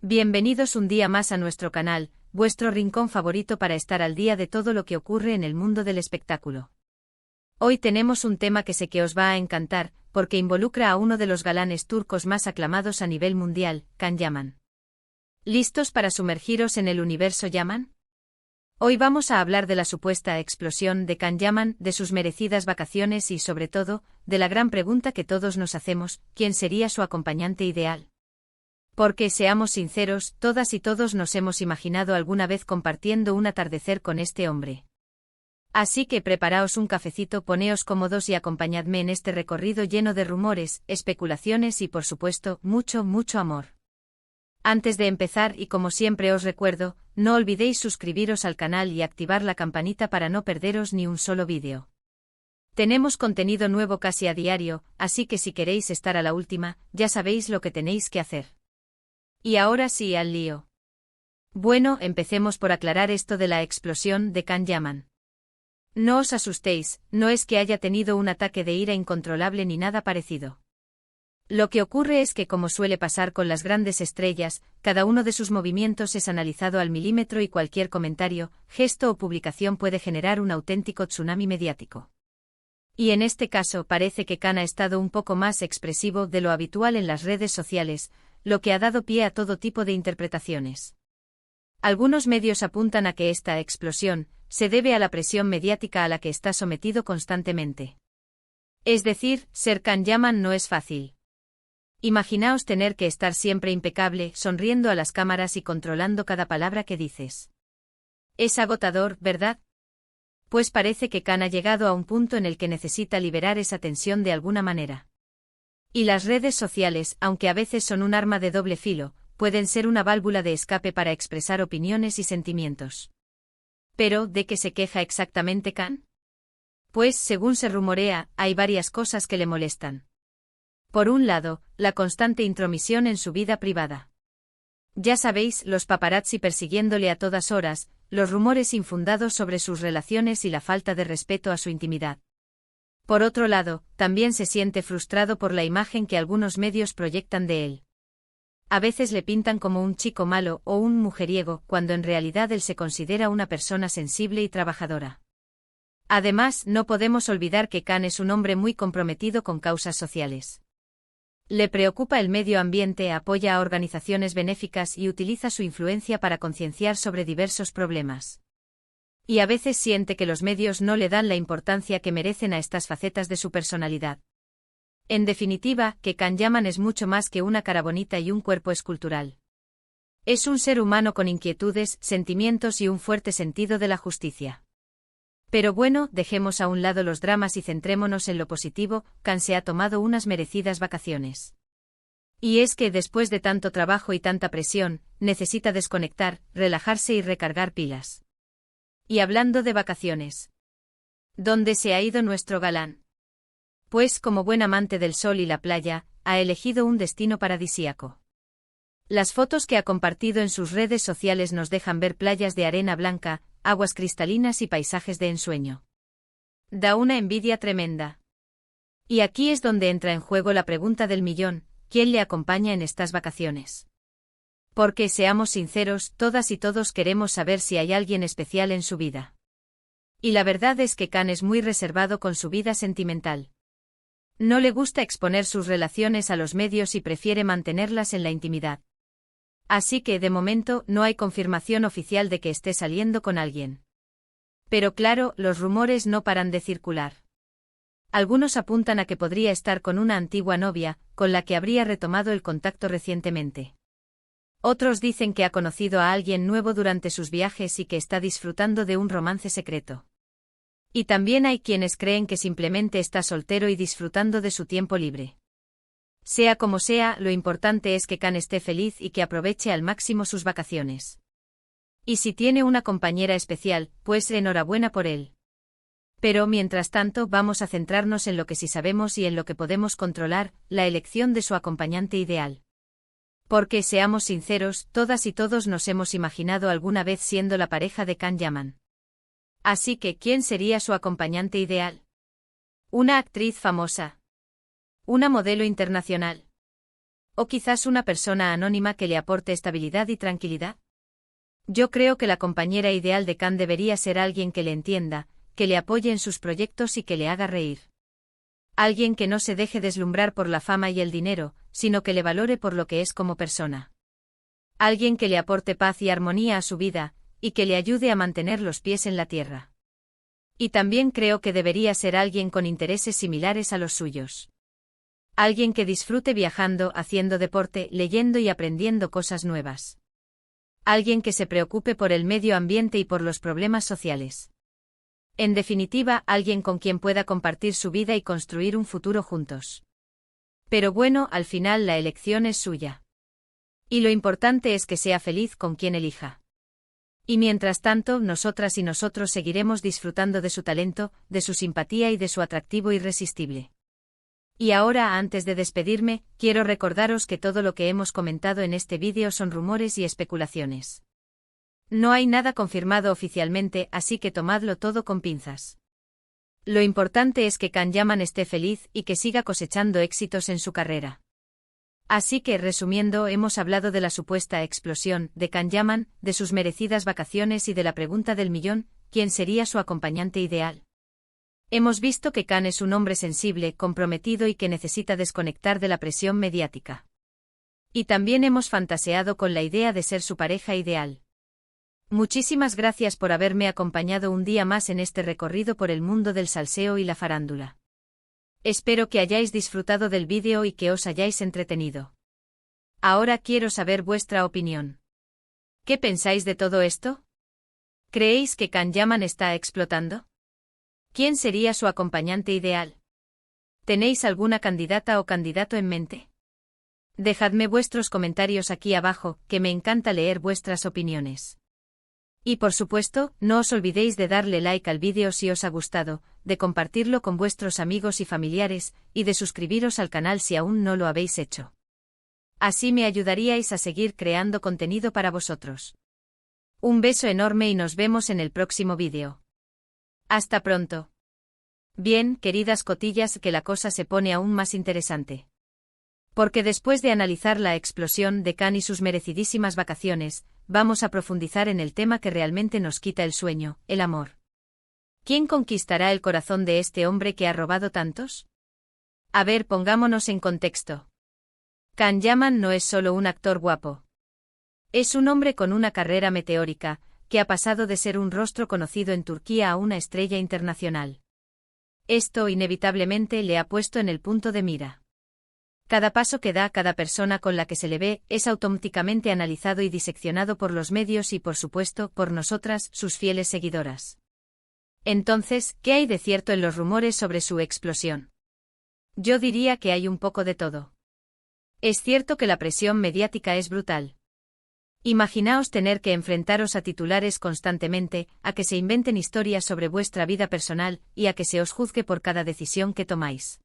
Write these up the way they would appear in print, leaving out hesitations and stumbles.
Bienvenidos un día más a nuestro canal, vuestro rincón favorito para estar al día de todo lo que ocurre en el mundo del espectáculo. Hoy tenemos un tema que sé que os va a encantar, porque involucra a uno de los galanes turcos más aclamados a nivel mundial, Can Yaman. ¿Listos para sumergiros en el universo Yaman? Hoy vamos a hablar de la supuesta explosión de Can Yaman, de sus merecidas vacaciones y, sobre todo, de la gran pregunta que todos nos hacemos: ¿quién sería su acompañante ideal? Porque, seamos sinceros, todas y todos nos hemos imaginado alguna vez compartiendo un atardecer con este hombre. Así que preparaos un cafecito, poneos cómodos y acompañadme en este recorrido lleno de rumores, especulaciones y, por supuesto, mucho amor. Antes de empezar, y como siempre os recuerdo, no olvidéis suscribiros al canal y activar la campanita para no perderos ni un solo vídeo. Tenemos contenido nuevo casi a diario, así que si queréis estar a la última, ya sabéis lo que tenéis que hacer. Y ahora sí, al lío. Bueno, empecemos por aclarar esto de la explosión de Can Yaman. No os asustéis, no es que haya tenido un ataque de ira incontrolable ni nada parecido. Lo que ocurre es que, como suele pasar con las grandes estrellas, cada uno de sus movimientos es analizado al milímetro y cualquier comentario, gesto o publicación puede generar un auténtico tsunami mediático. Y en este caso parece que Can ha estado un poco más expresivo de lo habitual en las redes sociales, lo que ha dado pie a todo tipo de interpretaciones. Algunos medios apuntan a que esta explosión se debe a la presión mediática a la que está sometido constantemente. Es decir, ser Can Yaman no es fácil. Imaginaos tener que estar siempre impecable, sonriendo a las cámaras y controlando cada palabra que dices. Es agotador, ¿verdad? Pues parece que Can ha llegado a un punto en el que necesita liberar esa tensión de alguna manera. Y las redes sociales, aunque a veces son un arma de doble filo, pueden ser una válvula de escape para expresar opiniones y sentimientos. Pero, ¿de qué se queja exactamente Can? Pues, según se rumorea, hay varias cosas que le molestan. Por un lado, la constante intromisión en su vida privada. Ya sabéis, los paparazzi persiguiéndole a todas horas, los rumores infundados sobre sus relaciones y la falta de respeto a su intimidad. Por otro lado, también se siente frustrado por la imagen que algunos medios proyectan de él. A veces le pintan como un chico malo o un mujeriego, cuando en realidad él se considera una persona sensible y trabajadora. Además, no podemos olvidar que Can es un hombre muy comprometido con causas sociales. Le preocupa el medio ambiente, apoya a organizaciones benéficas y utiliza su influencia para concienciar sobre diversos problemas. Y a veces siente que los medios no le dan la importancia que merecen a estas facetas de su personalidad. En definitiva, que Can Yaman es mucho más que una cara bonita y un cuerpo escultural. Es un ser humano con inquietudes, sentimientos y un fuerte sentido de la justicia. Pero bueno, dejemos a un lado los dramas y centrémonos en lo positivo. Can se ha tomado unas merecidas vacaciones. Y es que después de tanto trabajo y tanta presión, necesita desconectar, relajarse y recargar pilas. Y hablando de vacaciones, ¿dónde se ha ido nuestro galán? Pues, como buen amante del sol y la playa, ha elegido un destino paradisíaco. Las fotos que ha compartido en sus redes sociales nos dejan ver playas de arena blanca, aguas cristalinas y paisajes de ensueño. Da una envidia tremenda. Y aquí es donde entra en juego la pregunta del millón: ¿quién le acompaña en estas vacaciones? Porque, seamos sinceros, todas y todos queremos saber si hay alguien especial en su vida. Y la verdad es que Can es muy reservado con su vida sentimental. No le gusta exponer sus relaciones a los medios y prefiere mantenerlas en la intimidad. Así que, de momento, no hay confirmación oficial de que esté saliendo con alguien. Pero claro, los rumores no paran de circular. Algunos apuntan a que podría estar con una antigua novia, con la que habría retomado el contacto recientemente. Otros dicen que ha conocido a alguien nuevo durante sus viajes y que está disfrutando de un romance secreto. Y también hay quienes creen que simplemente está soltero y disfrutando de su tiempo libre. Sea como sea, lo importante es que Can esté feliz y que aproveche al máximo sus vacaciones. Y si tiene una compañera especial, pues enhorabuena por él. Pero mientras tanto, vamos a centrarnos en lo que sí sabemos y en lo que podemos controlar: la elección de su acompañante ideal. Porque, seamos sinceros, todas y todos nos hemos imaginado alguna vez siendo la pareja de Can Yaman. Así que, ¿quién sería su acompañante ideal? ¿Una actriz famosa? ¿Una modelo internacional? O quizás una persona anónima que le aporte estabilidad y tranquilidad. Yo creo que la compañera ideal de Khan debería ser alguien que le entienda, que le apoye en sus proyectos y que le haga reír. Alguien que no se deje deslumbrar por la fama y el dinero, sino que le valore por lo que es como persona. Alguien que le aporte paz y armonía a su vida, y que le ayude a mantener los pies en la tierra. Y también creo que debería ser alguien con intereses similares a los suyos. Alguien que disfrute viajando, haciendo deporte, leyendo y aprendiendo cosas nuevas. Alguien que se preocupe por el medio ambiente y por los problemas sociales. En definitiva, alguien con quien pueda compartir su vida y construir un futuro juntos. Pero bueno, al final la elección es suya. Y lo importante es que sea feliz con quien elija. Y mientras tanto, nosotras y nosotros seguiremos disfrutando de su talento, de su simpatía y de su atractivo irresistible. Y ahora, antes de despedirme, quiero recordaros que todo lo que hemos comentado en este vídeo son rumores y especulaciones. No hay nada confirmado oficialmente, así que tomadlo todo con pinzas. Lo importante es que Can Yaman esté feliz y que siga cosechando éxitos en su carrera. Así que, resumiendo, hemos hablado de la supuesta explosión de Can Yaman, de sus merecidas vacaciones y de la pregunta del millón, ¿quién sería su acompañante ideal? Hemos visto que Can es un hombre sensible, comprometido y que necesita desconectar de la presión mediática. Y también hemos fantaseado con la idea de ser su pareja ideal. Muchísimas gracias por haberme acompañado un día más en este recorrido por el mundo del salseo y la farándula. Espero que hayáis disfrutado del vídeo y que os hayáis entretenido. Ahora quiero saber vuestra opinión. ¿Qué pensáis de todo esto? ¿Creéis que Can Yaman está explotando? ¿Quién sería su acompañante ideal? ¿Tenéis alguna candidata o candidato en mente? Dejadme vuestros comentarios aquí abajo, que me encanta leer vuestras opiniones. Y por supuesto, no os olvidéis de darle like al vídeo si os ha gustado, de compartirlo con vuestros amigos y familiares, y de suscribiros al canal si aún no lo habéis hecho. Así me ayudaríais a seguir creando contenido para vosotros. Un beso enorme y nos vemos en el próximo vídeo. Hasta pronto. Bien, queridas cotillas, que la cosa se pone aún más interesante. Porque después de analizar la explosión de Can y sus merecidísimas vacaciones, vamos a profundizar en el tema que realmente nos quita el sueño, el amor. ¿Quién conquistará el corazón de este hombre que ha robado tantos? A ver, pongámonos en contexto. Can Yaman no es solo un actor guapo. Es un hombre con una carrera meteórica, que ha pasado de ser un rostro conocido en Turquía a una estrella internacional. Esto inevitablemente le ha puesto en el punto de mira. Cada paso que da, cada persona con la que se le ve, es automáticamente analizado y diseccionado por los medios y, por supuesto, por nosotras, sus fieles seguidoras. Entonces, ¿qué hay de cierto en los rumores sobre su explosión? Yo diría que hay un poco de todo. Es cierto que la presión mediática es brutal. Imaginaos tener que enfrentaros a titulares constantemente, a que se inventen historias sobre vuestra vida personal, y a que se os juzgue por cada decisión que tomáis.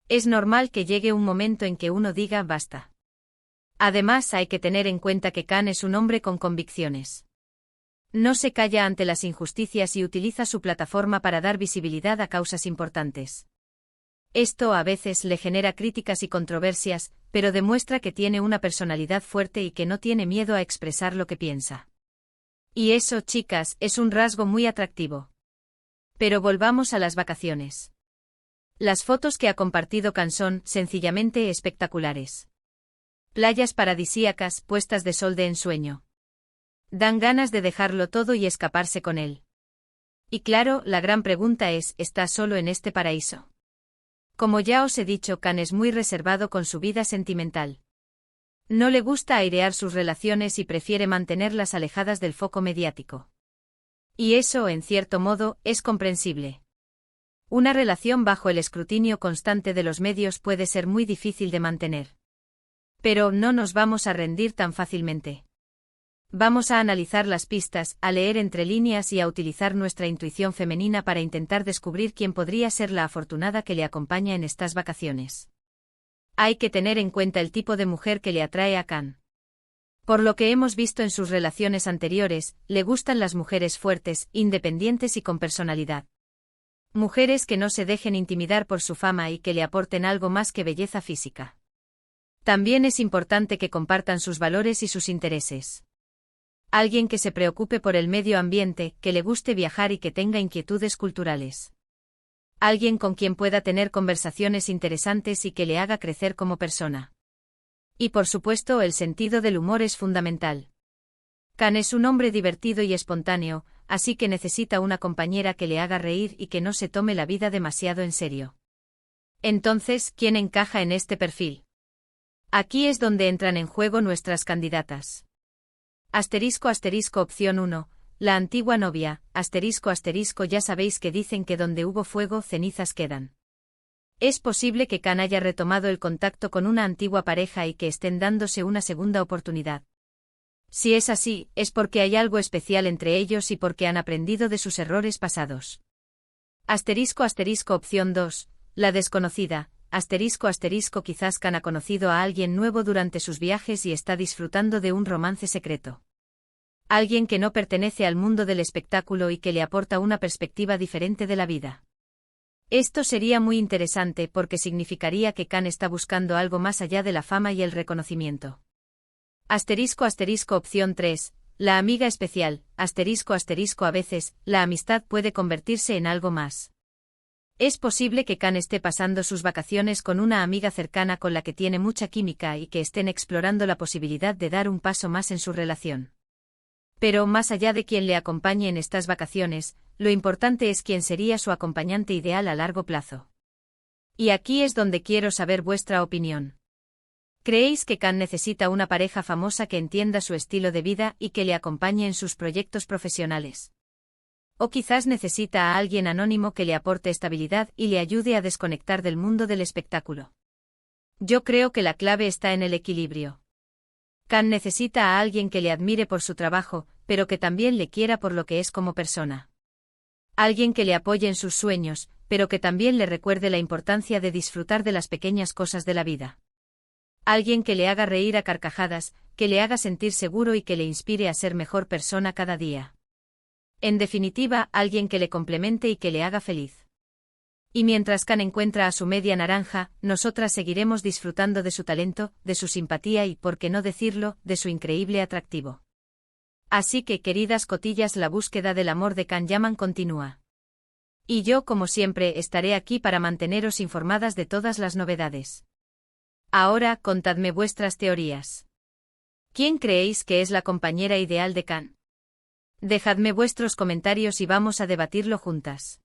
Es normal que llegue un momento en que uno diga basta. Además, hay que tener en cuenta que Can es un hombre con convicciones. No se calla ante las injusticias y utiliza su plataforma para dar visibilidad a causas importantes. Esto a veces le genera críticas y controversias, pero demuestra que tiene una personalidad fuerte y que no tiene miedo a expresar lo que piensa. Y eso, chicas, es un rasgo muy atractivo. Pero volvamos a las vacaciones. Las fotos que ha compartido Can son, sencillamente, espectaculares. Playas paradisíacas, puestas de sol de ensueño. Dan ganas de dejarlo todo y escaparse con él. Y claro, la gran pregunta es, ¿está solo en este paraíso? Como ya os he dicho, Can es muy reservado con su vida sentimental. No le gusta airear sus relaciones y prefiere mantenerlas alejadas del foco mediático. Y eso, en cierto modo, es comprensible. Una relación bajo el escrutinio constante de los medios puede ser muy difícil de mantener. Pero no nos vamos a rendir tan fácilmente. Vamos a analizar las pistas, a leer entre líneas y a utilizar nuestra intuición femenina para intentar descubrir quién podría ser la afortunada que le acompaña en estas vacaciones. Hay que tener en cuenta el tipo de mujer que le atrae a Can. Por lo que hemos visto en sus relaciones anteriores, le gustan las mujeres fuertes, independientes y con personalidad. Mujeres que no se dejen intimidar por su fama y que le aporten algo más que belleza física. También es importante que compartan sus valores y sus intereses. Alguien que se preocupe por el medio ambiente, que le guste viajar y que tenga inquietudes culturales. Alguien con quien pueda tener conversaciones interesantes y que le haga crecer como persona. Y por supuesto, el sentido del humor es fundamental. Can es un hombre divertido y espontáneo, así que necesita una compañera que le haga reír y que no se tome la vida demasiado en serio. Entonces, ¿quién encaja en este perfil? Aquí es donde entran en juego nuestras candidatas. Opción 1, la antigua novia, ya sabéis que dicen que donde hubo fuego, cenizas quedan. Es posible que Can haya retomado el contacto con una antigua pareja y que estén dándose una segunda oportunidad. Si es así, es porque hay algo especial entre ellos y porque han aprendido de sus errores pasados. Opción 2, la desconocida, quizás Can ha conocido a alguien nuevo durante sus viajes y está disfrutando de un romance secreto. Alguien que no pertenece al mundo del espectáculo y que le aporta una perspectiva diferente de la vida. Esto sería muy interesante porque significaría que Can está buscando algo más allá de la fama y el reconocimiento. Opción 3, la amiga especial, a veces, la amistad puede convertirse en algo más. Es posible que Can esté pasando sus vacaciones con una amiga cercana con la que tiene mucha química y que estén explorando la posibilidad de dar un paso más en su relación. Pero más allá de quien le acompañe en estas vacaciones, lo importante es quién sería su acompañante ideal a largo plazo. Y aquí es donde quiero saber vuestra opinión. ¿Creéis que Can necesita una pareja famosa que entienda su estilo de vida y que le acompañe en sus proyectos profesionales? ¿O quizás necesita a alguien anónimo que le aporte estabilidad y le ayude a desconectar del mundo del espectáculo? Yo creo que la clave está en el equilibrio. Can necesita a alguien que le admire por su trabajo, pero que también le quiera por lo que es como persona. Alguien que le apoye en sus sueños, pero que también le recuerde la importancia de disfrutar de las pequeñas cosas de la vida. Alguien que le haga reír a carcajadas, que le haga sentir seguro y que le inspire a ser mejor persona cada día. En definitiva, alguien que le complemente y que le haga feliz. Y mientras Can encuentra a su media naranja, nosotras seguiremos disfrutando de su talento, de su simpatía y, por qué no decirlo, de su increíble atractivo. Así que, queridas cotillas, la búsqueda del amor de Can Yaman continúa. Y yo, como siempre, estaré aquí para manteneros informadas de todas las novedades. Ahora, contadme vuestras teorías. ¿Quién creéis que es la compañera ideal de Can? Dejadme vuestros comentarios y vamos a debatirlo juntas.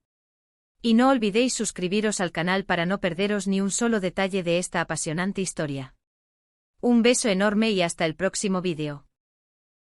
Y no olvidéis suscribiros al canal para no perderos ni un solo detalle de esta apasionante historia. Un beso enorme y hasta el próximo vídeo.